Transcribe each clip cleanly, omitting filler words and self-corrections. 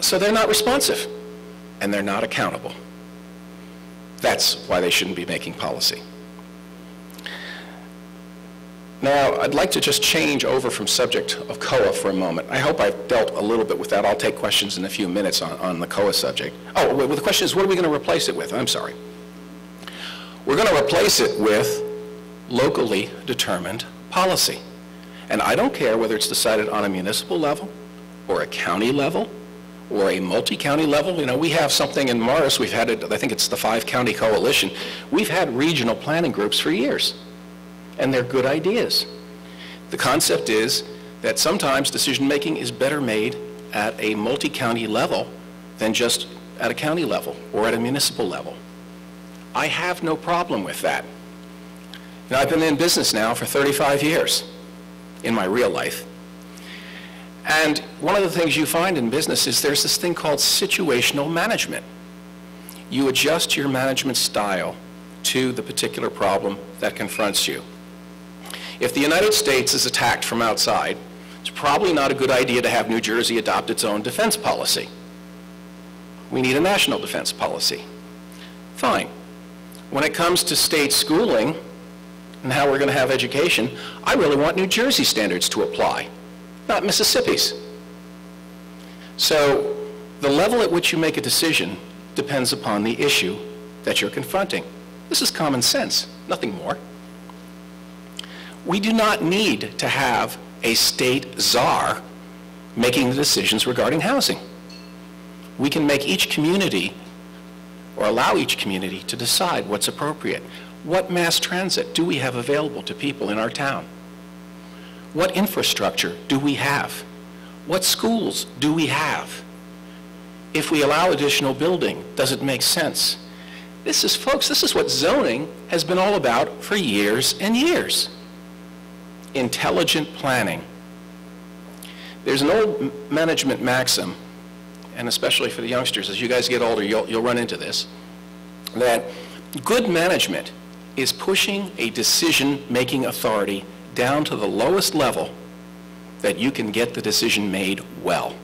So they're not responsive, and they're not accountable. That's why they shouldn't be making policy. Now, I'd like to just change over from subject of COAH for a moment. I hope I've dealt a little bit with that. I'll take questions in a few minutes on the COAH subject. Oh, well, the question is, what are we going to replace it with? I'm sorry. We're going to replace it with locally determined policy. And I don't care whether it's decided on a municipal level or a county level or a multi-county level. You know, we have something in Morris, we've had it, I think it's the 5-county coalition. We've had regional planning groups for years, and they're good ideas. The concept is that sometimes decision-making is better made at a multi-county level than just at a county level or at a municipal level. I have no problem with that. You know, I've been in business now for 35 years in my real life. And one of the things you find in business is there's this thing called situational management. You adjust your management style to the particular problem that confronts you. If the United States is attacked from outside, it's probably not a good idea to have New Jersey adopt its own defense policy. We need a national defense policy. Fine. When it comes to state schooling and how we're going to have education, I really want New Jersey standards to apply, not Mississippi's. So the level at which you make a decision depends upon the issue that you're confronting. This is common sense, nothing more. We do not need to have a state czar making the decisions regarding housing. We can make each community or allow each community to decide what's appropriate. What mass transit do we have available to people in our town? What infrastructure do we have? What schools do we have? If we allow additional building, does it make sense? This is, folks, this is what zoning has been all about for years and years. Intelligent planning. There's an old management maxim, and especially for the youngsters, as you guys get older, you'll run into this, that good management is pushing a decision-making authority down to the lowest level that you can get the decision made well.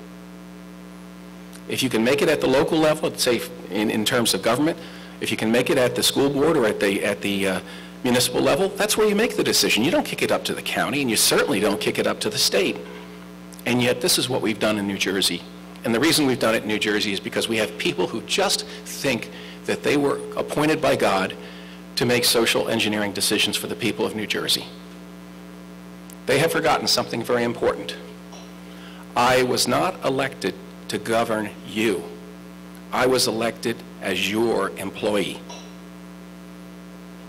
If you can make it at the local level, say in terms of government, if you can make it at the school board or at the municipal level, that's where you make the decision. You don't kick it up to the county, and you certainly don't kick it up to the state. And yet this is what we've done in New Jersey. And the reason we've done it in New Jersey is because we have people who just think that they were appointed by God to make social engineering decisions for the people of New Jersey. They have forgotten something very important. I was not elected to govern you. I was elected as your employee.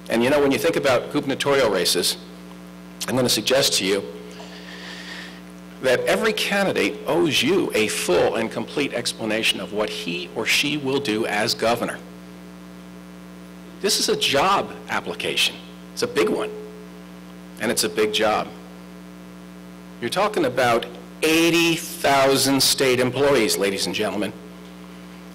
And you know, when you think about gubernatorial races, I'm going to suggest to you that every candidate owes you a full and complete explanation of what he or she will do as governor. This is a job application. It's a big one, and it's a big job. You're talking about 80,000 state employees, ladies and gentlemen.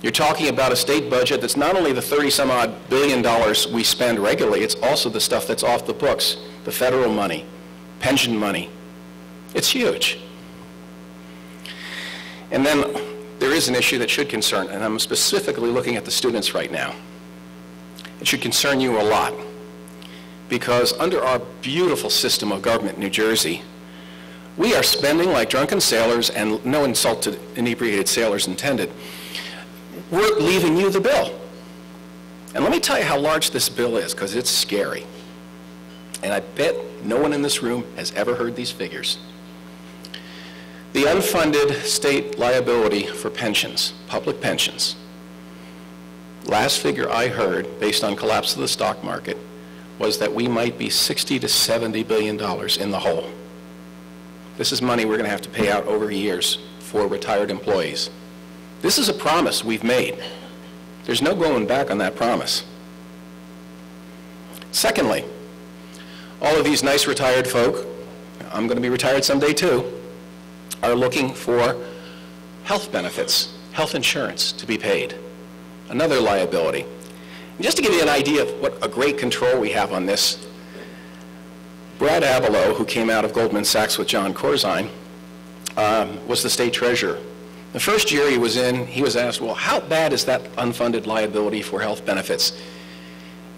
You're talking about a state budget that's not only the 30-some-odd billion dollars we spend regularly, it's also the stuff that's off the books, the federal money, pension money. It's huge. And then there is an issue that should concern, and I'm specifically looking at the students right now. It should concern you a lot, because under our beautiful system of government in New Jersey, we are spending like drunken sailors, and no insult to inebriated sailors intended. We're leaving you the bill. And let me tell you how large this bill is, because it's scary. And I bet no one in this room has ever heard these figures. The unfunded state liability for pensions, public pensions, last figure I heard, based on collapse of the stock market, was that we might be $60 to $70 billion in the hole. This is money we're going to have to pay out over years for retired employees. This is a promise we've made. There's no going back on that promise. Secondly, all of these nice retired folk, I'm going to be retired someday too, are looking for health benefits, health insurance to be paid. Another liability. And just to give you an idea of what a great control we have on this, Brad Abelow, who came out of Goldman Sachs with John Corzine, was the state treasurer. The first year he was in, he was asked, well, how bad is that unfunded liability for health benefits?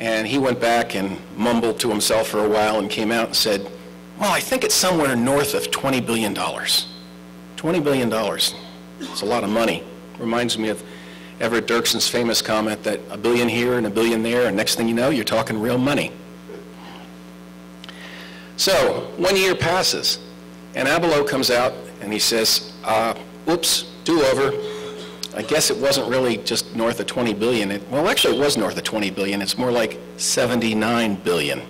And he went back and mumbled to himself for a while and came out and said, well, I think it's somewhere north of $20 billion. $20 billion. It's a lot of money. Reminds me of Everett Dirksen's famous comment that a billion here and a billion there, and next thing you know, you're talking real money. So 1 year passes, and Abelow comes out and he says, oops, do-over. I guess it wasn't really just north of 20 billion. Well, actually it was north of 20 billion. It's more like 79 billion.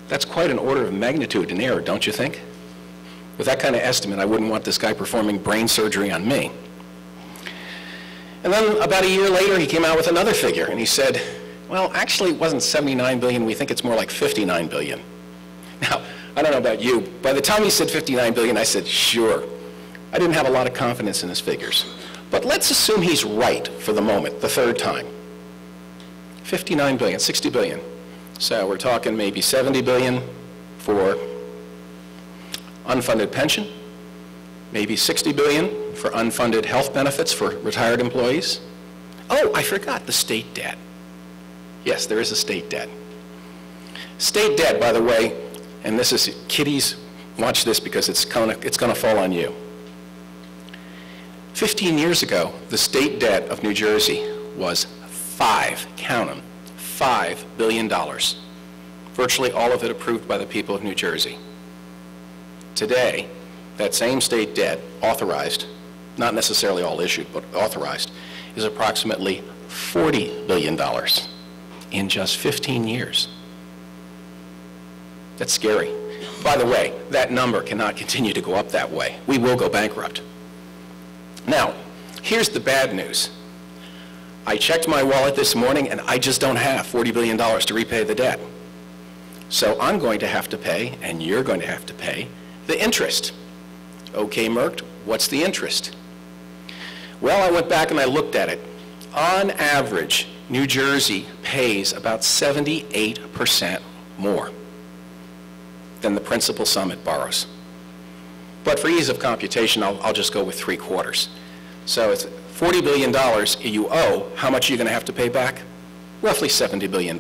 That's quite an order of magnitude in error, don't you think? With that kind of estimate, I wouldn't want this guy performing brain surgery on me. And then about a year later, he came out with another figure, and he said, well, actually it wasn't 79 billion. We think it's more like 59 billion. Now, I don't know about you. By the time he said 59 billion, I said, sure. I didn't have a lot of confidence in his figures. But let's assume he's right for the moment, the third time. 59 billion, 60 billion. So we're talking maybe 70 billion for unfunded pension, maybe 60 billion for unfunded health benefits for retired employees. Oh, I forgot the state debt. Yes, there is a state debt. State debt, by the way, and this is, kiddies, watch this because it's gonna fall on you. 15 years ago, the state debt of New Jersey was count them, $5 billion. Virtually all of it approved by the people of New Jersey. Today, that same state debt, authorized, not necessarily all issued, but authorized, is approximately $40 billion in just 15 years. That's scary. By the way, that number cannot continue to go up that way. We will go bankrupt. Now, here's the bad news. I checked my wallet this morning and I just don't have $40 billion to repay the debt. So I'm going to have to pay, and you're going to have to pay, the interest. Okay, Merkt, what's the interest? Well, I went back and I looked at it. On average, New Jersey pays about 78% more than the principal sum it borrows. But for ease of computation, I'll just go with 3/4. So it's $40 billion you owe. How much are you going to have to pay back? Roughly $70 billion.